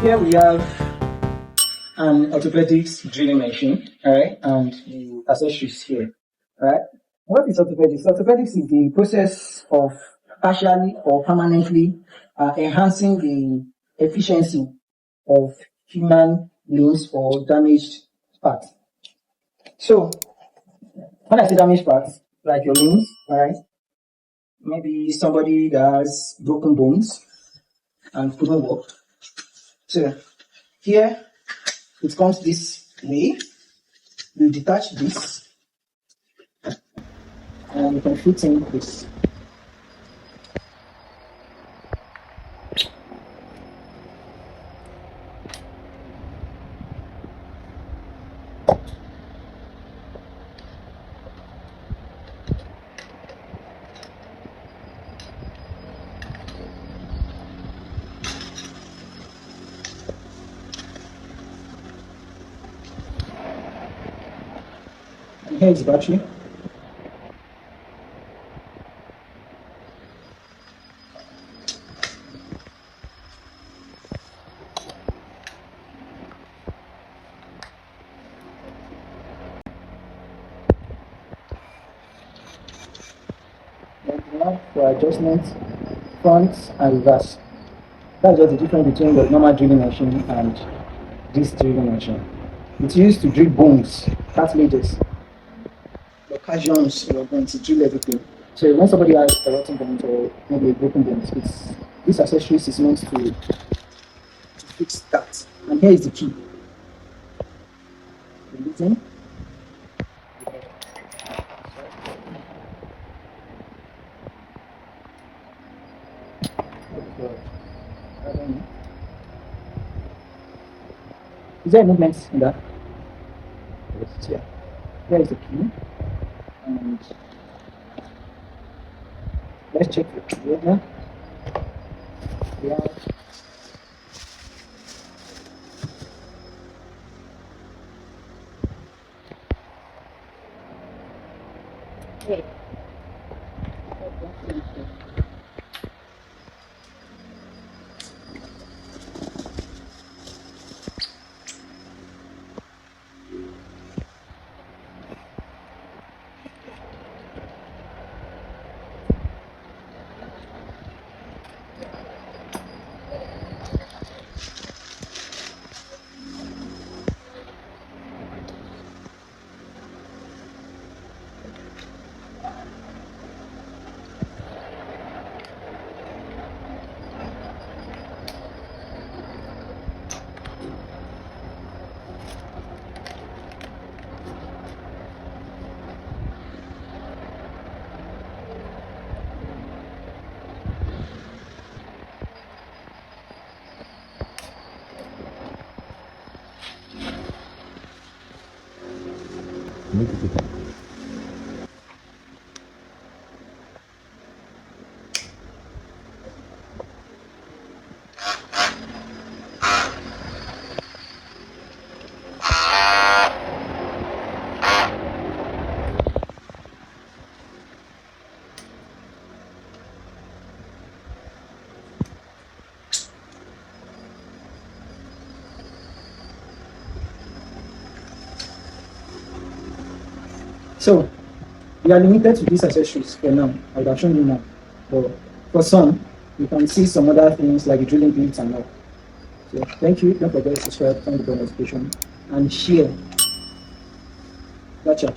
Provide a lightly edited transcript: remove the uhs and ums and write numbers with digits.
here we have an orthopedic drilling machine, alright, and the accessories here, alright. What is orthopedics? Orthopedics is the process of partially or permanently enhancing the efficiency of human limbs or damaged parts. So, when I say damaged parts, like your limbs, alright, maybe somebody that has broken bones and couldn't walk. So, here it comes this way. You detach this and you can fit in this. And here is the battery. For adjustment, front and reverse. That's just the difference between the normal drilling machine and this drilling machine. It's used to drill bones, cartilages, the occasions you're going to drill everything. So when somebody has a rotten bone or maybe a broken bone, this accessory is meant to fix that. And here is the key. Listen. Is there a movement in that? Yes. Yeah. There is the key. And let's check the key now. Yeah. Okay. So, we are limited to these accessories for now. I would have shown you now. But for some, you can see some other things like drilling bits and all. So, thank you. Don't forget to subscribe, turn the bell notification, and share. Gotcha.